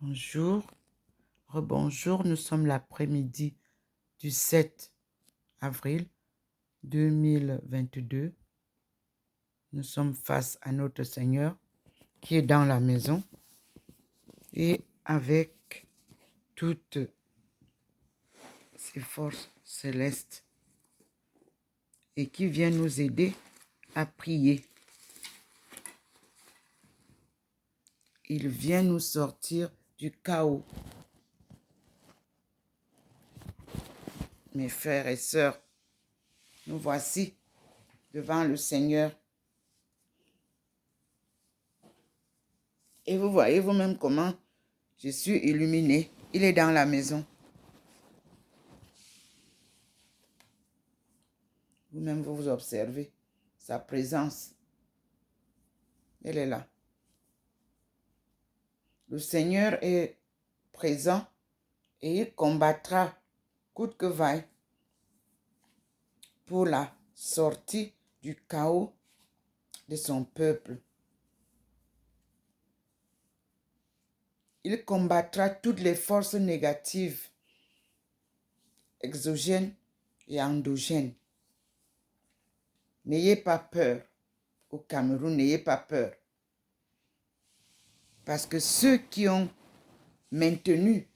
Bonjour, rebonjour, nous sommes l'après-midi du 7 avril 2022. Nous sommes face à notre Seigneur qui est dans la maison et avec toutes ses forces célestes et qui vient nous aider à prier. Il vient nous sortir du chaos. Mes frères et sœurs, nous voici devant le Seigneur. Et vous voyez vous-même comment je suis illuminé. Il est dans la maison. Vous-même, vous observez sa présence. Elle est là. Le Seigneur est présent et il combattra coûte que vaille pour la sortie du chaos de son peuple. Il combattra toutes les forces négatives, exogènes et endogènes. N'ayez pas peur. Au Cameroun, n'ayez pas peur. Parce que ceux qui ont maintenu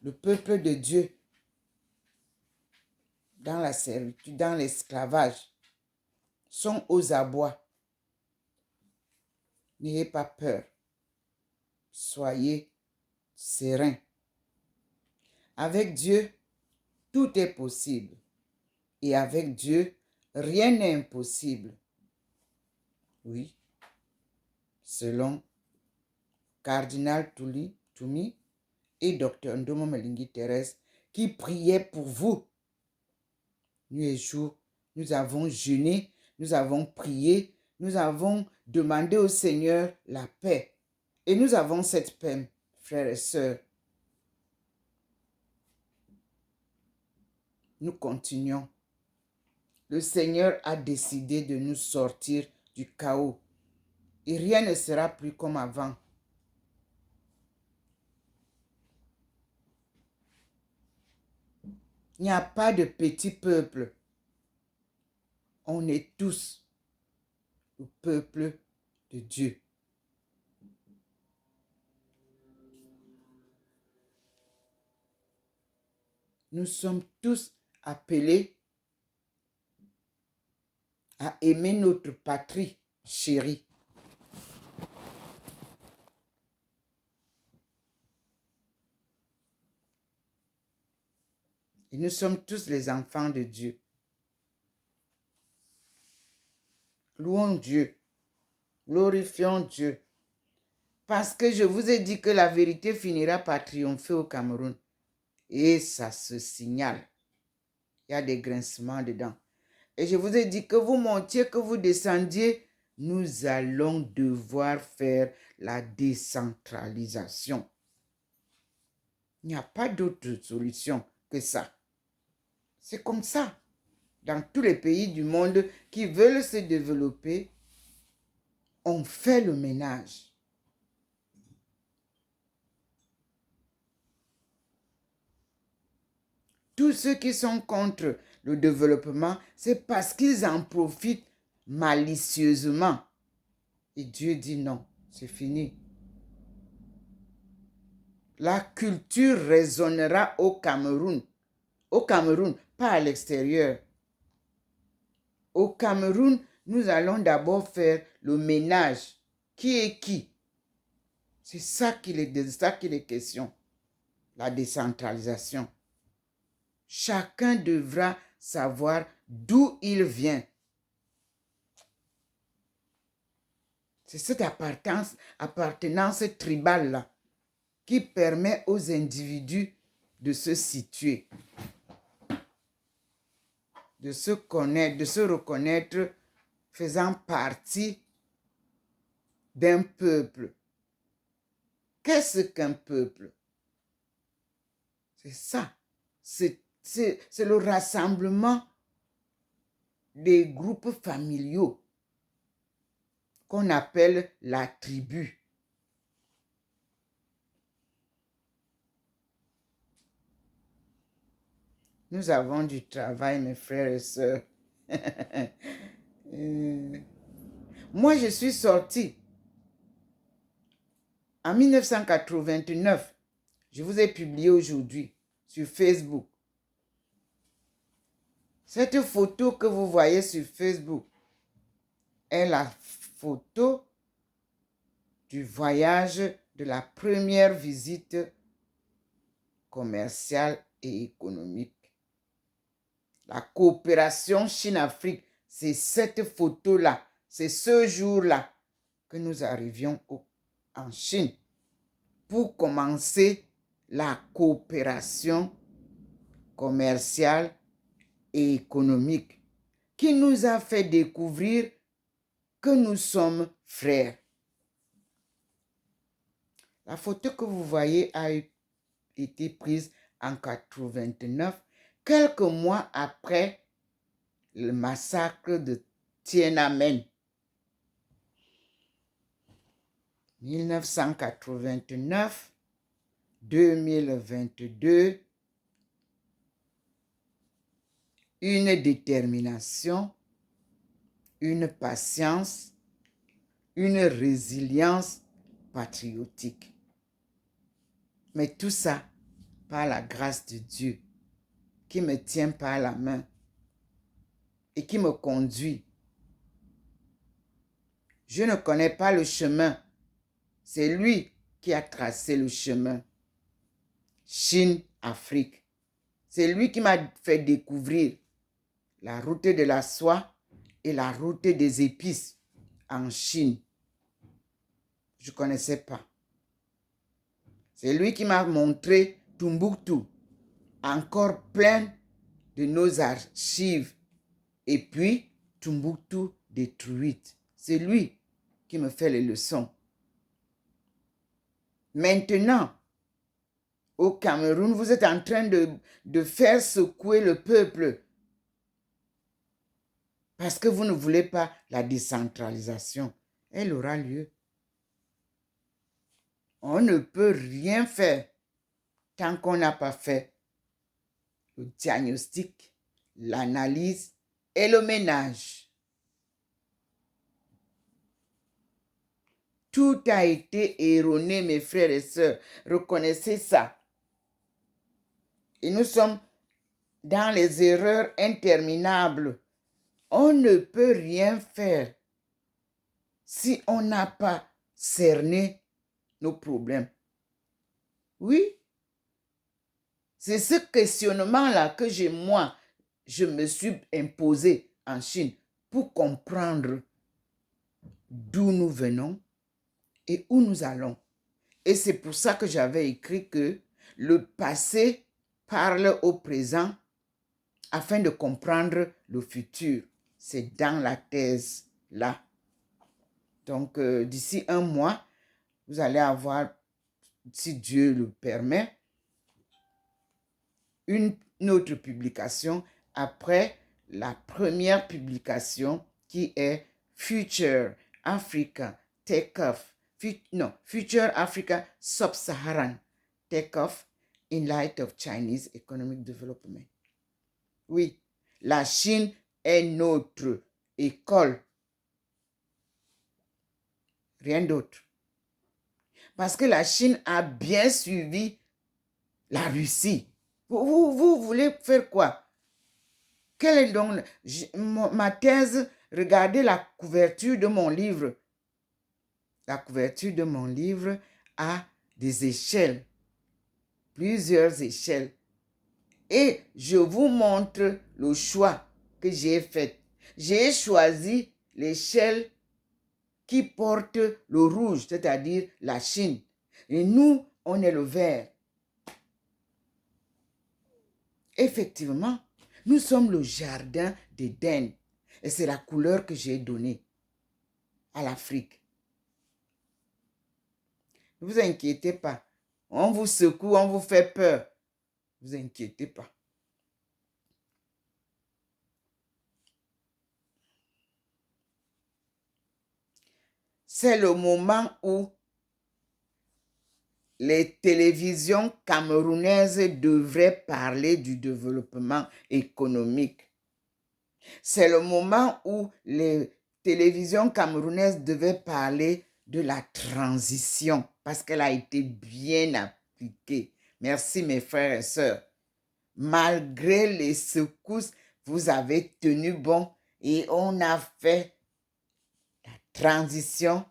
le peuple de Dieu dans la servitude, dans l'esclavage, sont aux abois. N'ayez pas peur. Soyez sereins. Avec Dieu, tout est possible. Et avec Dieu, rien n'est impossible. Oui, selon Cardinal Toumi et Dr Ndomo Melingi Thérèse, qui priaient pour vous. Nuit et jour, nous avons jeûné, nous avons prié, nous avons demandé au Seigneur la paix. Et nous avons cette paix, frères et sœurs. Nous continuons. Le Seigneur a décidé de nous sortir du chaos. Et rien ne sera plus comme avant. Il n'y a pas de petit peuple. On est tous le peuple de Dieu. Nous sommes tous appelés à aimer notre patrie chérie. Et nous sommes tous les enfants de Dieu. Louons Dieu. Glorifions Dieu. Parce que je vous ai dit que la vérité finira par triompher au Cameroun. Et ça se signale. Il y a des grincements dedans. Et je vous ai dit que vous montiez, que vous descendiez, nous allons devoir faire la décentralisation. Il n'y a pas d'autre solution que ça. C'est comme ça. Dans tous les pays du monde qui veulent se développer, on fait le ménage. Tous ceux qui sont contre le développement, c'est parce qu'ils en profitent malicieusement. Et Dieu dit non, c'est fini. La culture résonnera au Cameroun. Au Cameroun, pas à l'extérieur. Au Cameroun, nous allons d'abord faire le ménage. Qui est qui? C'est ça qu'il est question. La décentralisation. Chacun devra savoir d'où il vient. C'est cette appartenance tribale-là qui permet aux individus de se situer, de se connaître, de se reconnaître faisant partie d'un peuple. Qu'est-ce qu'un peuple? C'est ça. C'est le rassemblement des groupes familiaux qu'on appelle la tribu. Nous avons du travail, mes frères et sœurs. Moi, je suis sortie en 1989. Je vous ai publié aujourd'hui sur Facebook. Cette photo que vous voyez sur Facebook est la photo du voyage de la première visite commerciale et économique. La coopération Chine-Afrique, c'est cette photo-là, c'est ce jour-là que nous arrivions en Chine pour commencer la coopération commerciale et économique qui nous a fait découvrir que nous sommes frères. La photo que vous voyez a été prise en 1989, quelques mois après le massacre de Tiananmen. 1989, 2022, une détermination, une patience, une résilience patriotique. Mais tout ça par la grâce de Dieu qui me tient par la main et qui me conduit. Je ne connais pas le chemin. C'est lui qui a tracé le chemin. Chine-Afrique. C'est lui qui m'a fait découvrir la route de la soie et la route des épices en Chine. Je ne connaissais pas. C'est lui qui m'a montré Tombouctou, encore plein de nos archives. Et puis, Tombouctou détruite. C'est lui qui me fait les leçons. Maintenant, au Cameroun, vous êtes en train de faire secouer le peuple parce que vous ne voulez pas la décentralisation. Elle aura lieu. On ne peut rien faire tant qu'on n'a pas fait le diagnostic, l'analyse et le ménage. Tout a été erroné, mes frères et sœurs. Reconnaissez ça. Et nous sommes dans les erreurs interminables. On ne peut rien faire si on n'a pas cerné nos problèmes. Oui, c'est ce questionnement-là que je me suis imposé en Chine pour comprendre d'où nous venons et où nous allons. Et c'est pour ça que j'avais écrit que le passé parle au présent afin de comprendre le futur. C'est dans la thèse là. Donc, d'ici un mois, vous allez avoir, si Dieu le permet, une autre publication après la première publication qui est Future Africa Take-Off. Future Africa Sub-Saharan Take-Off in Light of Chinese Economic Development. Oui, la Chine est notre école. Rien d'autre. Parce que la Chine a bien suivi la Russie. Vous voulez faire quoi? Quelle est donc ma thèse? Regardez la couverture de mon livre. La couverture de mon livre a des échelles, plusieurs échelles. Et je vous montre le choix que j'ai fait. J'ai choisi l'échelle qui porte le rouge, c'est-à-dire la Chine. Et nous, on est le vert. Effectivement, nous sommes le jardin d'Éden. Et c'est la couleur que j'ai donnée à l'Afrique. Ne vous inquiétez pas. On vous secoue, on vous fait peur. Ne vous inquiétez pas. c'est le moment où les télévisions camerounaises devraient parler du développement économique. C'est le moment où les télévisions camerounaises devaient parler de la transition parce qu'elle a été bien appliquée. Merci mes frères et sœurs. Malgré les secousses, vous avez tenu bon et on a fait la transition,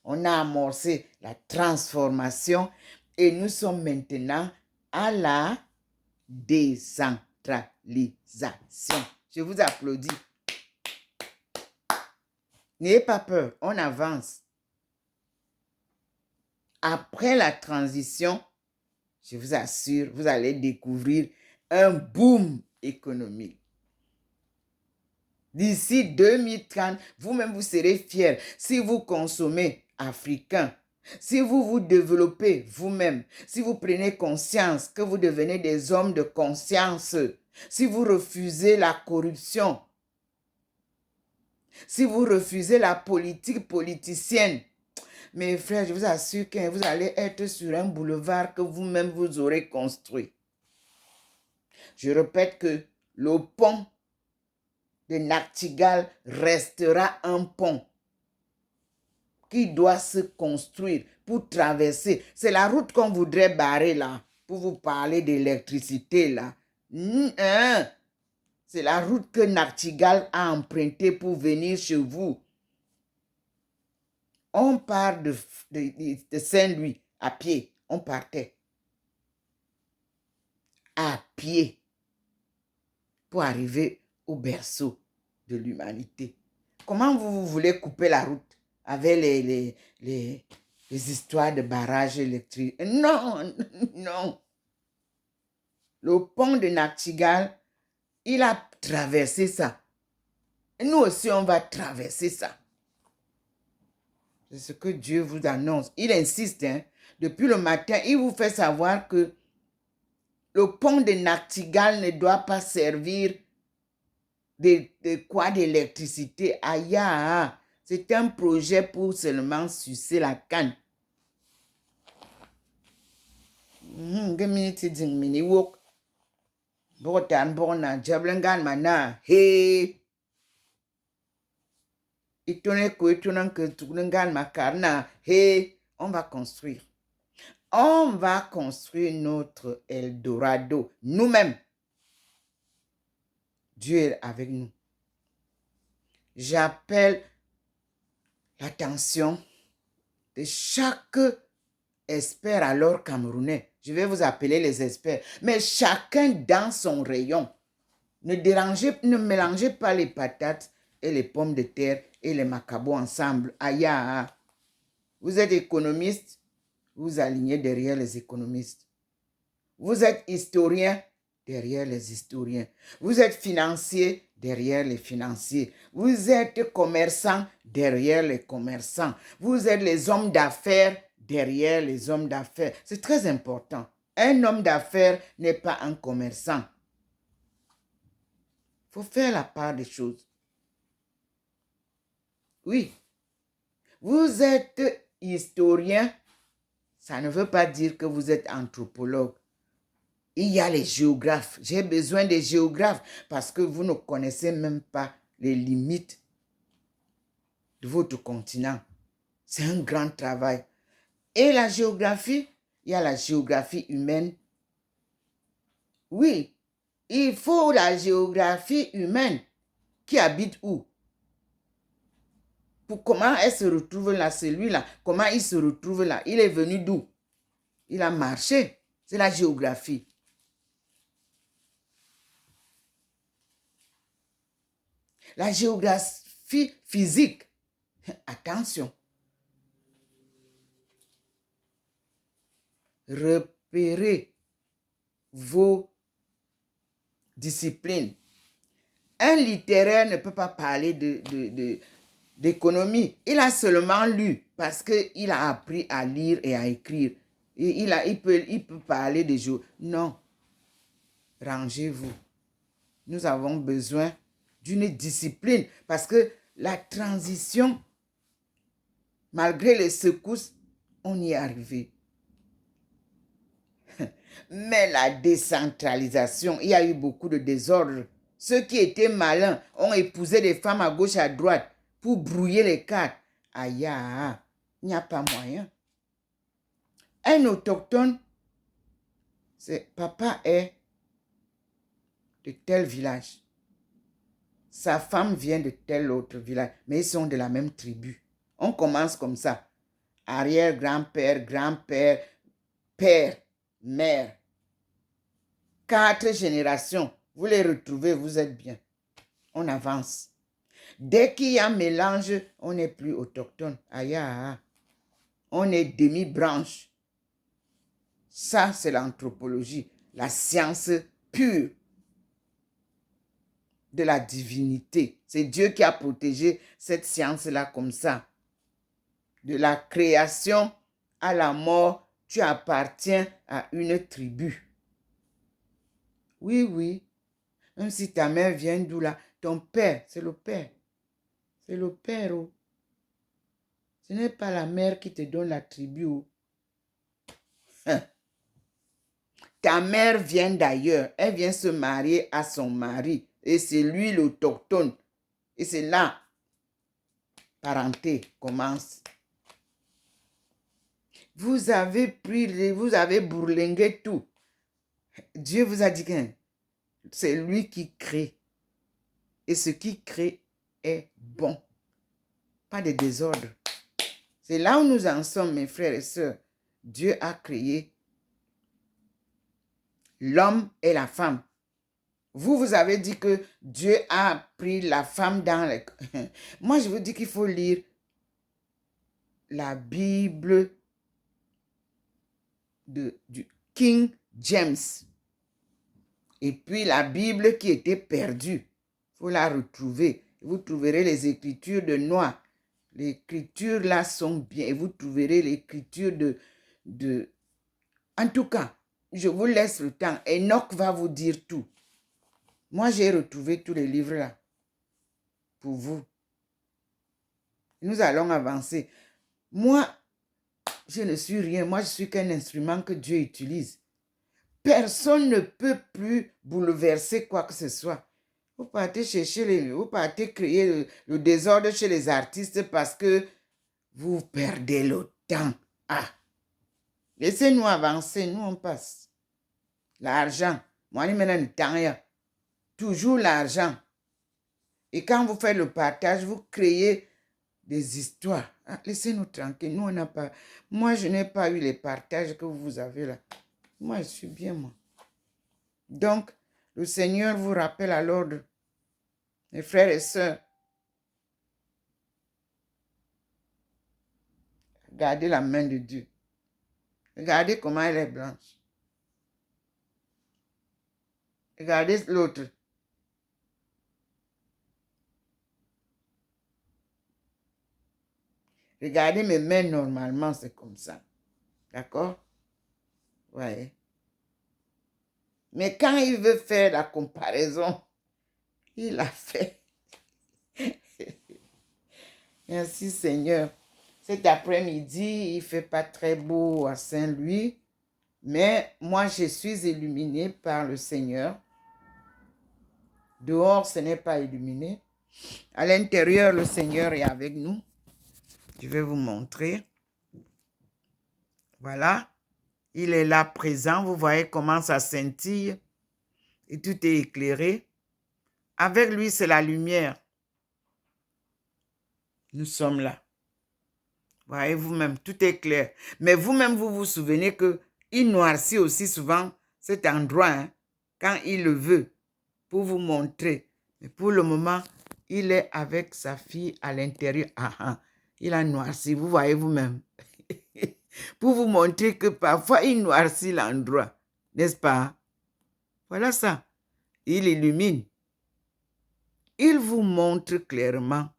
on a amorcé la transformation et nous sommes maintenant à la décentralisation. Je vous applaudis. N'ayez pas peur, on avance. Après la transition, je vous assure, vous allez découvrir un boom économique. D'ici 2030, vous-même, vous serez fiers si vous consommez africain, si vous vous développez vous-même, si vous prenez conscience que vous devenez des hommes de conscience, si vous refusez la corruption, si vous refusez la politique politicienne. Mes frères, je vous assure que vous allez être sur un boulevard que vous-même vous aurez construit. Je répète que le pont de Nachtigal restera un pont qui doit se construire pour traverser. C'est la route qu'on voudrait barrer là, pour vous parler d'électricité là. C'est la route que Nachtigal a empruntée pour venir chez vous. On part de Saint-Louis à pied. On partait à pied pour arriver au berceau de l'humanité. Comment vous voulez couper la route avec les histoires de barrages électriques? Non, non. Le pont de Nachtigal, il a traversé ça. Et nous aussi, on va traverser ça. C'est ce que Dieu vous annonce. Il insiste, hein. Depuis le matin, il vous fait savoir que le pont de Nachtigal ne doit pas servir de quoi d'électricité. Aïe, c'est un projet pour seulement sucer la canne. On va construire. On va construire notre Eldorado nous-mêmes. Dieu est avec nous. J'appelle l'attention de chaque expert alors camerounais. Je vais vous appeler les experts. Mais chacun dans son rayon. Ne mélangez pas les patates et les pommes de terre et les macabos ensemble. Aïe, vous êtes économiste, vous alignez derrière les économistes. Vous êtes historien, derrière les historiens. Vous êtes financier, derrière les financiers. Vous êtes commerçant, derrière les commerçants. Vous êtes les hommes d'affaires, derrière les hommes d'affaires. C'est très important. Un homme d'affaires n'est pas un commerçant. Il faut faire la part des choses. Oui. Vous êtes historien, ça ne veut pas dire que vous êtes anthropologue. Il y a les géographes. J'ai besoin des géographes parce que vous ne connaissez même pas les limites de votre continent. C'est un grand travail. Et la géographie, il y a la géographie humaine. Oui, il faut la géographie humaine. Qui habite où? Pour comment elle se retrouve là, celui-là? Comment il se retrouve là? Il est venu d'où? Il a marché. C'est la géographie. La géographie physique. Attention. Repérez vos disciplines. Un littéraire ne peut pas parler d'économie. Il a seulement lu parce qu'il a appris à lire et à écrire. Et il peut parler de jours. Non. Rangez-vous. Nous avons besoin d'une discipline parce que la transition Malgré les secousses, on y est arrivé. Mais la décentralisation, il y a eu beaucoup de désordre. Ceux qui étaient malins ont épousé des femmes à gauche, à droite pour brouiller les cartes. Aïe, il n'y a pas moyen. Un autochtone, papa est de tel village. Sa femme vient de tel autre village, mais ils sont de la même tribu. On commence comme ça. Arrière-grand-père, grand-père, père, mère. 4 générations. Vous les retrouvez, vous êtes bien. On avance. Dès qu'il y a mélange, on n'est plus autochtone. Aïe, on est demi-branche. Ça, c'est l'anthropologie, la science pure de la divinité. C'est Dieu qui a protégé cette science-là comme ça. De la création à la mort, tu appartiens à une tribu. Oui, oui. Même si ta mère vient d'où là, ton père, c'est le père. C'est le père. Oh. Ce n'est pas la mère qui te donne la tribu. Oh. Ta mère vient d'ailleurs. Elle vient se marier à son mari. Et c'est lui l'autochtone. Et c'est là, parenté commence. Vous avez pris, vous avez bourlingué tout. Dieu vous a dit que c'est lui qui crée. Et ce qui crée est bon. Pas de désordre. C'est là où nous en sommes, mes frères et sœurs. Dieu a créé l'homme et la femme. Vous avez dit que Dieu a pris la femme dans les... Moi, je vous dis qu'il faut lire la Bible du King James. Et puis la Bible qui était perdue. Il faut la retrouver. Vous trouverez les écritures de Noah. Les écritures là sont bien. Et vous trouverez l'écriture de... En tout cas, je vous laisse le temps. Enoch va vous dire tout. Moi, j'ai retrouvé tous les livres là. Pour vous. Nous allons avancer. Moi, je ne suis rien. Moi, je suis qu'un instrument que Dieu utilise. Personne ne peut plus bouleverser quoi que ce soit. Vous partez chercher vous partez créer le désordre chez les artistes parce que vous perdez le temps. Ah! Laissez-nous avancer, nous on passe. L'argent. Moi, je me temps. Toujours l'argent. Et quand vous faites le partage, vous créez des histoires. Ah, laissez-nous tranquilles. Nous, on n'a pas... Moi, je n'ai pas eu les partages que vous avez là. Moi, je suis bien, moi. Donc, le Seigneur vous rappelle à l'ordre. Mes frères et sœurs, regardez la main de Dieu. Regardez comment elle est blanche. Regardez l'autre. Regardez mes mains normalement, c'est comme ça. D'accord? Ouais. Mais quand il veut faire la comparaison, il a fait. Merci Seigneur. Cet après-midi, il ne fait pas très beau à Saint-Louis, mais moi, je suis illuminée par le Seigneur. Dehors, ce n'est pas illuminé. À l'intérieur, le Seigneur est avec nous. Je vais vous montrer. Voilà. Il est là présent. Vous voyez comment ça scintille. Et tout est éclairé. Avec lui, c'est la lumière. Nous sommes là. Voyez vous-même, tout est clair. Mais vous-même, vous vous souvenez qu'il noircit aussi souvent cet endroit, hein, quand il le veut, pour vous montrer. Mais pour le moment, il est avec sa fille à l'intérieur. Il a noirci, vous voyez vous-même. Pour vous montrer que parfois, il noircit l'endroit. N'est-ce pas? Voilà ça. Il illumine. Il vous montre clairement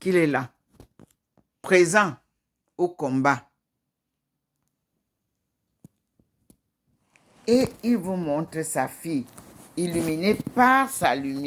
qu'il est là, présent au combat. Et il vous montre sa fille, illuminée par sa lumière.